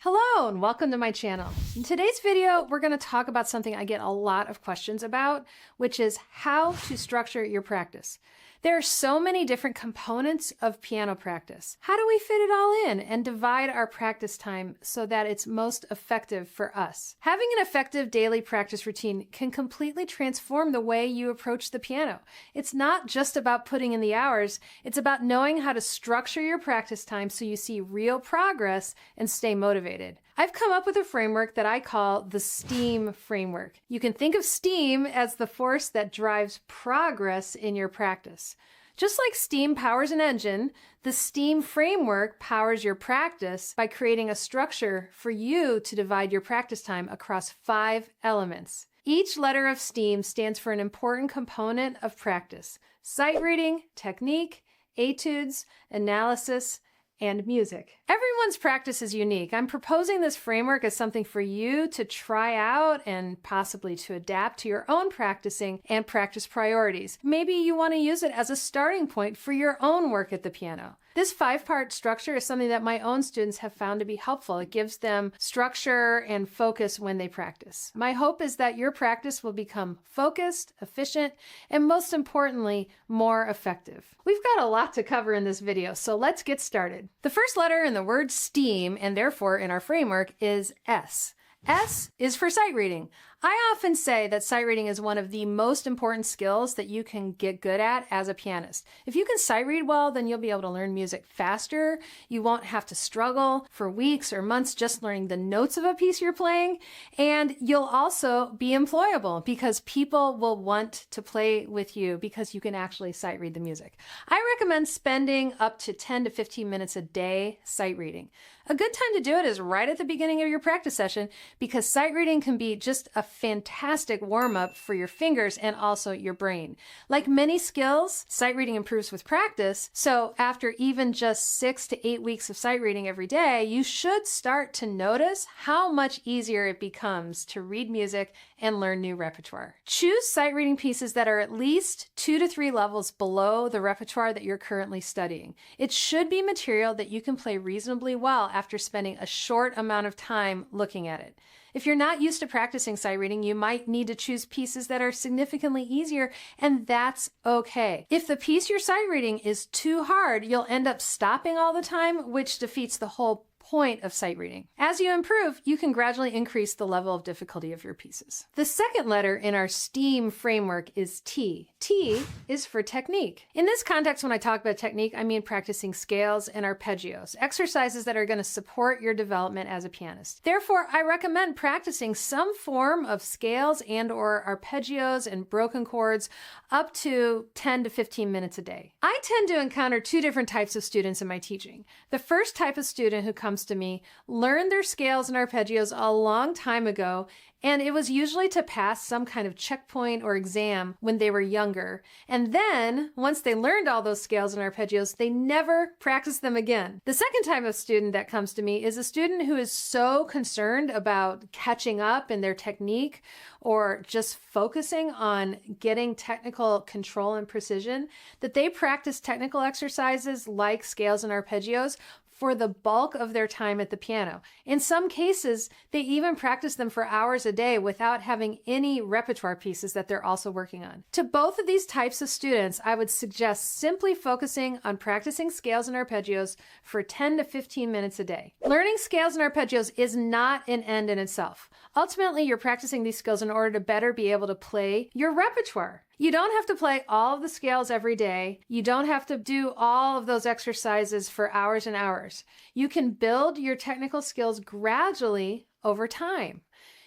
Hello and welcome to my channel. In today's video, we're going to talk about something I get a lot of questions about, which is how to structure your practice. There are so many different components of piano practice. How do we fit it all in and divide our practice time so that it's most effective for us? Having an effective daily practice routine can completely transform the way you approach the piano. It's not just about putting in the hours, it's about knowing how to structure your practice time so you see real progress and stay motivated. I've come up with a framework that I call the STEAM framework. You can think of STEAM as the force that drives progress in your practice. Just like steam powers an engine, the STEAM framework powers your practice by creating a structure for you to divide your practice time across 5 elements. Each letter of STEAM stands for an important component of practice: sight reading, technique, etudes, analysis, and music. Everyone's practice is unique. I'm proposing this framework as something for you to try out and possibly to adapt to your own practicing and practice priorities. Maybe you want to use it as a starting point for your own work at the piano. This 5-part structure is something that my own students have found to be helpful. It gives them structure and focus when they practice. My hope is that your practice will become focused, efficient, and most importantly, more effective. We've got a lot to cover in this video, so let's get started. The first letter in the word STEAM, and therefore in our framework, is S. S is for sight reading. I often say that sight reading is one of the most important skills that you can get good at as a pianist. If you can sight read well, then you'll be able to learn music faster. You won't have to struggle for weeks or months just learning the notes of a piece you're playing. And you'll also be employable because people will want to play with you because you can actually sight read the music. I recommend spending up to 10 to 15 minutes a day sight reading. A good time to do it is right at the beginning of your practice session because sight reading can be just a fantastic warm-up for your fingers and also your brain. Like many skills, sight reading improves with practice, so after even just 6 to 8 weeks of sight reading every day, you should start to notice how much easier it becomes to read music and learn new repertoire. Choose sight reading pieces that are at least 2 to 3 levels below the repertoire that you're currently studying. It should be material that you can play reasonably well after spending a short amount of time looking at it. If you're not used to practicing sight reading, you might need to choose pieces that are significantly easier, and that's okay. If the piece you're sight reading is too hard, you'll end up stopping all the time, which defeats the whole point of sight reading. As you improve, you can gradually increase the level of difficulty of your pieces. The second letter in our STEAM framework is T. T is for technique. In this context, when I talk about technique, I mean practicing scales and arpeggios, exercises that are going to support your development as a pianist. Therefore, I recommend practicing some form of scales and/or arpeggios and broken chords up to 10 to 15 minutes a day. I tend to encounter 2 different types of students in my teaching. The first type of student who comes to me learned their scales and arpeggios a long time ago, and it was usually to pass some kind of checkpoint or exam when they were younger. And then, once they learned all those scales and arpeggios, they never practiced them again. The second type of student that comes to me is a student who is so concerned about catching up in their technique or just focusing on getting technical control and precision that they practice technical exercises like scales and arpeggios for the bulk of their time at the piano. In some cases, they even practice them for hours a day without having any repertoire pieces that they're also working on. To both of these types of students, I would suggest simply focusing on practicing scales and arpeggios for 10 to 15 minutes a day. Learning scales and arpeggios is not an end in itself. Ultimately, you're practicing these skills in order to better be able to play your repertoire. You don't have to play all of the scales every day. You don't have to do all of those exercises for hours and hours. You can build your technical skills gradually over time.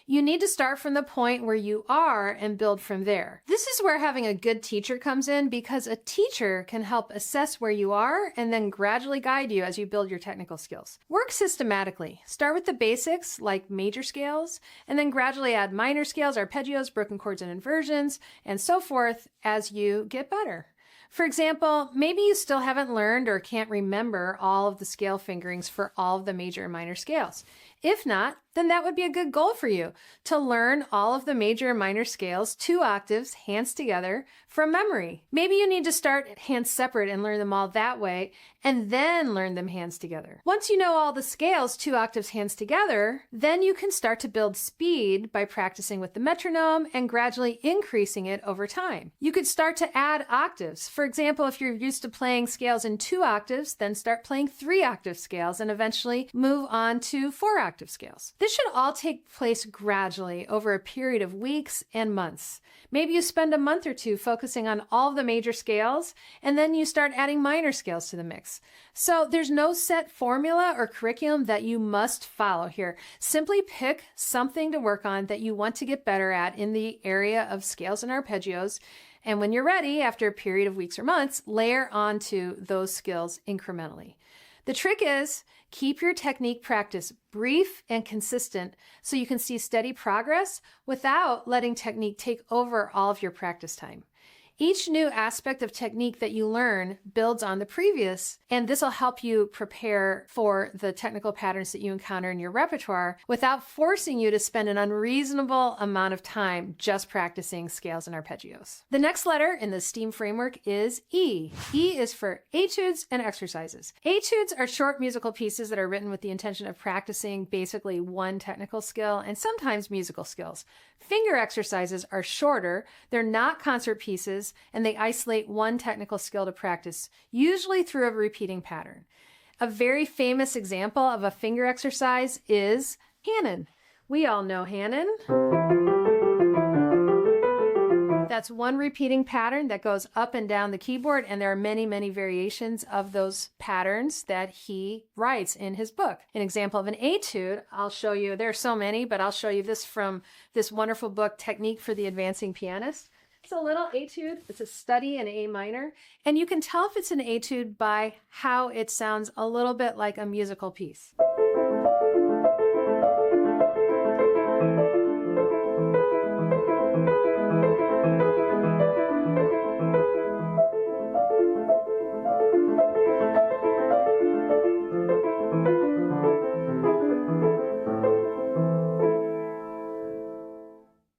You need to start from the point where you are and build from there. This is where having a good teacher comes in because a teacher can help assess where you are and then gradually guide you as you build your technical skills. Work systematically. Start with the basics like major scales and then gradually add minor scales, arpeggios, broken chords and inversions, and so forth as you get better. For example, maybe you still haven't learned or can't remember all of the scale fingerings for all of the major and minor scales. If not, then that would be a good goal for you, to learn all of the major and minor scales, 2 octaves, hands together, from memory. Maybe you need to start hands separate and learn them all that way, and then learn them hands together. Once you know all the scales, 2 octaves, hands together, then you can start to build speed by practicing with the metronome and gradually increasing it over time. You could start to add octaves. For example, if you're used to playing scales in 2 octaves, then start playing 3 octave scales and eventually move on to 4 octave scales. This should all take place gradually over a period of weeks and months. Maybe you spend a month or 2 focusing on all of the major scales, and then you start adding minor scales to the mix. So there's no set formula or curriculum that you must follow here. Simply pick something to work on that you want to get better at in the area of scales and arpeggios. And when you're ready, after a period of weeks or months, layer onto those skills incrementally. The trick is, keep your technique practice brief and consistent so you can see steady progress without letting technique take over all of your practice time. Each new aspect of technique that you learn builds on the previous, and this will help you prepare for the technical patterns that you encounter in your repertoire without forcing you to spend an unreasonable amount of time just practicing scales and arpeggios. The next letter in the STEAM framework is E. E is for Etudes and Exercises. Etudes are short musical pieces that are written with the intention of practicing basically one technical skill and sometimes musical skills. Finger exercises are shorter, they're not concert pieces, and they isolate one technical skill to practice, usually through a repeating pattern. A very famous example of a finger exercise is Hanon. We all know Hanon. That's one repeating pattern that goes up and down the keyboard, and there are many, many variations of those patterns that he writes in his book. An example of an etude, I'll show you, there are so many, but I'll show you this from this wonderful book, Technique for the Advancing Pianist. It's a little etude. It's a study in A minor, and you can tell if it's an etude by how it sounds a little bit like a musical piece.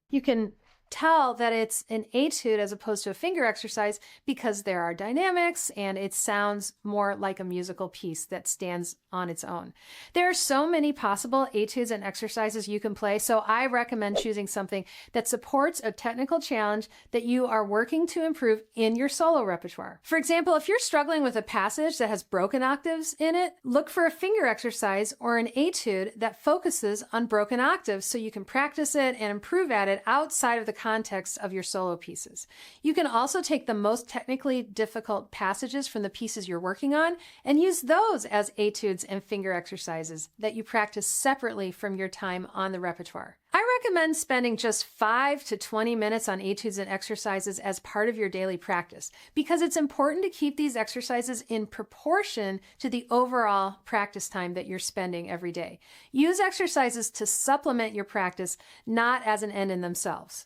You can tell that it's an etude as opposed to a finger exercise because there are dynamics and it sounds more like a musical piece that stands on its own. There are so many possible etudes and exercises you can play, so I recommend choosing something that supports a technical challenge that you are working to improve in your solo repertoire. For example, if you're struggling with a passage that has broken octaves in it, look for a finger exercise or an etude that focuses on broken octaves so you can practice it and improve at it outside of the context of your solo pieces. You can also take the most technically difficult passages from the pieces you're working on and use those as etudes and finger exercises that you practice separately from your time on the repertoire. I recommend spending just 5 to 20 minutes on etudes and exercises as part of your daily practice because it's important to keep these exercises in proportion to the overall practice time that you're spending every day. Use exercises to supplement your practice, not as an end in themselves.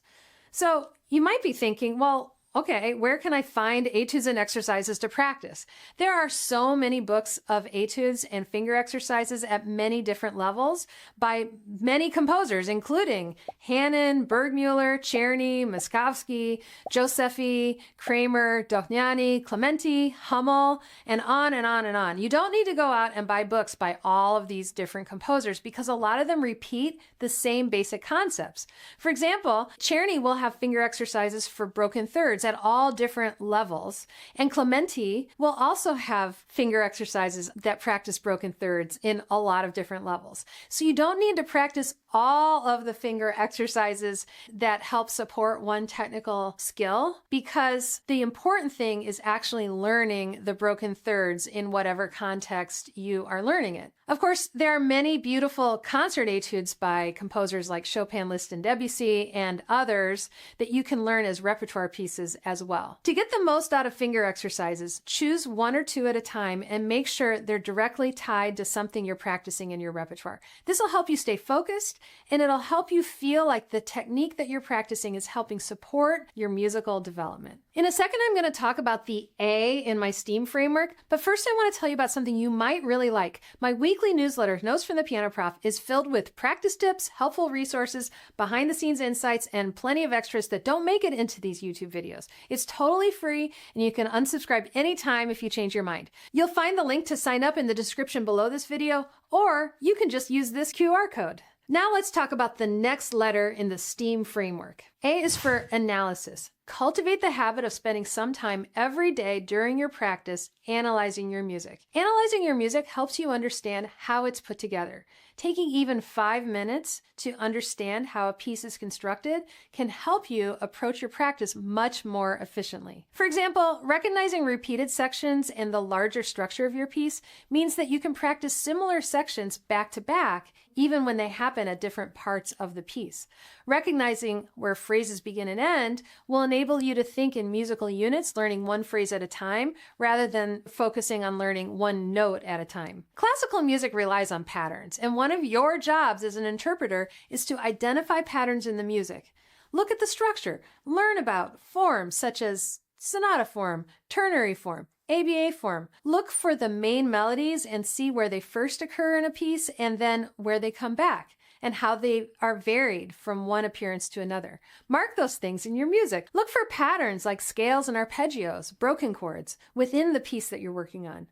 So you might be thinking, well, okay, where can I find etudes and exercises to practice? There are so many books of etudes and finger exercises at many different levels by many composers, including Hanon, Bergmuller, Czerny, Moszkowski, Josephi, Kramer, Dohnányi, Clementi, Hummel, and on and on and on. You don't need to go out and buy books by all of these different composers because a lot of them repeat the same basic concepts. For example, Czerny will have finger exercises for broken thirds at all different levels. And Clementi will also have finger exercises that practice broken thirds in a lot of different levels. So you don't need to practice all of the finger exercises that help support one technical skill because the important thing is actually learning the broken thirds in whatever context you are learning it. Of course, there are many beautiful concert etudes by composers like Chopin, Liszt, and Debussy and others that you can learn as repertoire pieces as well. To get the most out of finger exercises, choose 1 or 2 at a time and make sure they're directly tied to something you're practicing in your repertoire. This will help you stay focused and it'll help you feel like the technique that you're practicing is helping support your musical development. In a second, I'm going to talk about the A in my STEAM framework, but first I want to tell you about something you might really like, my weekly weekly newsletter, Notes from the Piano Prof, is filled with practice tips, helpful resources, behind-the-scenes insights, and plenty of extras that don't make it into these YouTube videos. It's totally free, and you can unsubscribe anytime if you change your mind. You'll find the link to sign up in the description below this video, or you can just use this QR code. Now let's talk about the next letter in the STEAM framework. A is for analysis. Cultivate the habit of spending some time every day during your practice analyzing your music. Analyzing your music helps you understand how it's put together. Taking even 5 minutes to understand how a piece is constructed can help you approach your practice much more efficiently. For example, recognizing repeated sections and the larger structure of your piece means that you can practice similar sections back to back, even when they happen at different parts of the piece. Recognizing where phrases begin and end will enable you to think in musical units, learning one phrase at a time, rather than focusing on learning one note at a time. Classical music relies on patterns, and one of your jobs as an interpreter is to identify patterns in the music. Look at the structure. Learn about forms such as sonata form, ternary form, ABA form. Look for the main melodies and see where they first occur in a piece and then where they come back, and how they are varied from one appearance to another. Mark those things in your music. Look for patterns like scales and arpeggios, broken chords, within the piece that you're working on.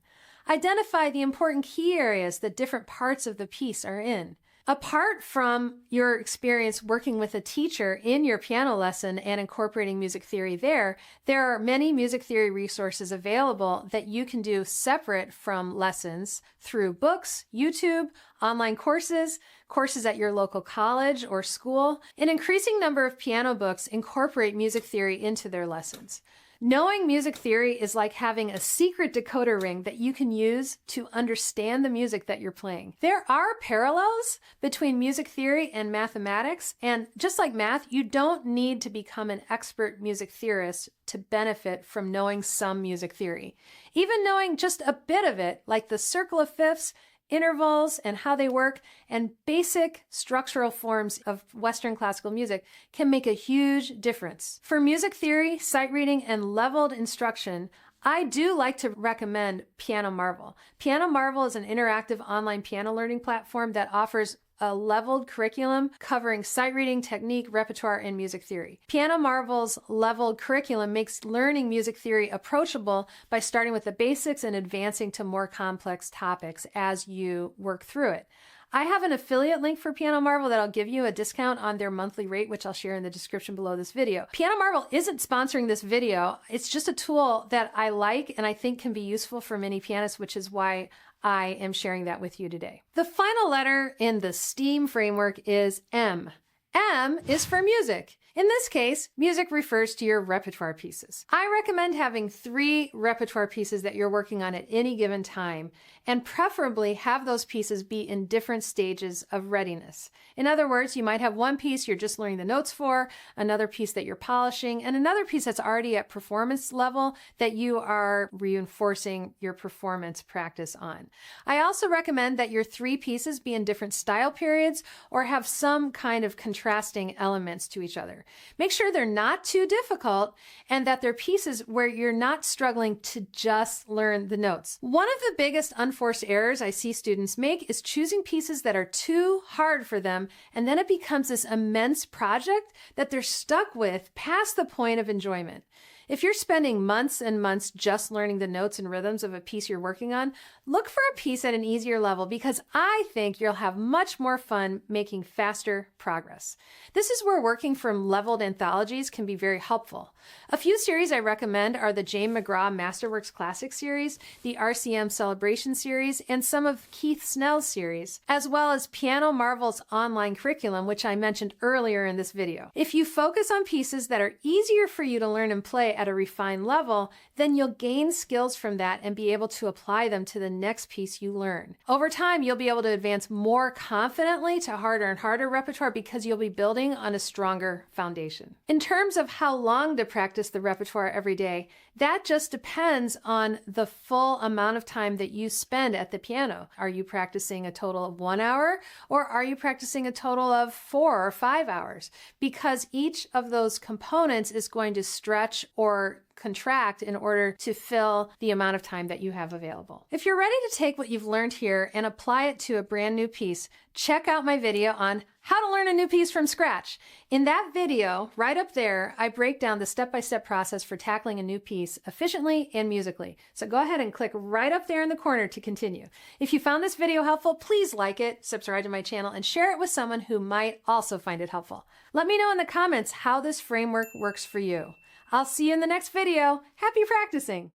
Identify the important key areas that different parts of the piece are in. Apart from your experience working with a teacher in your piano lesson and incorporating music theory there are many music theory resources available that you can do separate from lessons through books, YouTube, online courses, courses at your local college or school. An increasing number of piano books incorporate music theory into their lessons. Knowing music theory is like having a secret decoder ring that you can use to understand the music that you're playing. There are parallels between music theory and mathematics, and just like math, you don't need to become an expert music theorist to benefit from knowing some music theory. Even knowing just a bit of it, like the circle of fifths, intervals and how they work, and basic structural forms of Western classical music can make a huge difference. For music theory, sight reading, and leveled instruction, I do like to recommend Piano Marvel. Piano Marvel is an interactive online piano learning platform that offers a leveled curriculum covering sight reading, technique, repertoire, and music theory. Piano Marvel's leveled curriculum makes learning music theory approachable by starting with the basics and advancing to more complex topics as you work through it. I have an affiliate link for Piano Marvel that'll give you a discount on their monthly rate, which I'll share in the description below this video. Piano Marvel isn't sponsoring this video. It's just a tool that I like and I think can be useful for many pianists, which is why I am sharing that with you today. The final letter in the STEAM framework is M. M is for music. In this case, music refers to your repertoire pieces. I recommend having 3 repertoire pieces that you're working on at any given time, and preferably have those pieces be in different stages of readiness. In other words, you might have one piece you're just learning the notes for, another piece that you're polishing, and another piece that's already at performance level that you are reinforcing your performance practice on. I also recommend that your 3 pieces be in different style periods or have some kind of contrasting elements to each other. Make sure they're not too difficult and that they're pieces where you're not struggling to just learn the notes. One of the biggest unforced errors I see students make is choosing pieces that are too hard for them, and then it becomes this immense project that they're stuck with past the point of enjoyment. If you're spending months and months just learning the notes and rhythms of a piece you're working on, look for a piece at an easier level because I think you'll have much more fun making faster progress. This is where working from leveled anthologies can be very helpful. A few series I recommend are the James McGraw Masterworks Classic series, the RCM Celebration series, and some of Keith Snell's series, as well as Piano Marvel's online curriculum, which I mentioned earlier in this video. If you focus on pieces that are easier for you to learn and play at a refined level, then you'll gain skills from that and be able to apply them to the next piece you learn. Over time, you'll be able to advance more confidently to harder and harder repertoire because you'll be building on a stronger foundation. In terms of how long to practice the repertoire every day, that just depends on the full amount of time that you spend at the piano. Are you practicing a total of 1 hour, or are you practicing a total of 4 or 5 hours? Because each of those components is going to stretch or or contract in order to fill the amount of time that you have available. If you're ready to take what you've learned here and apply it to a brand new piece, check out my video on how to learn a new piece from scratch. In that video, right up there, I break down the step-by-step process for tackling a new piece efficiently and musically. So go ahead and click right up there in the corner to continue. If you found this video helpful, please like it, subscribe to my channel, and share it with someone who might also find it helpful. Let me know in the comments how this framework works for you. I'll see you in the next video. Happy practicing!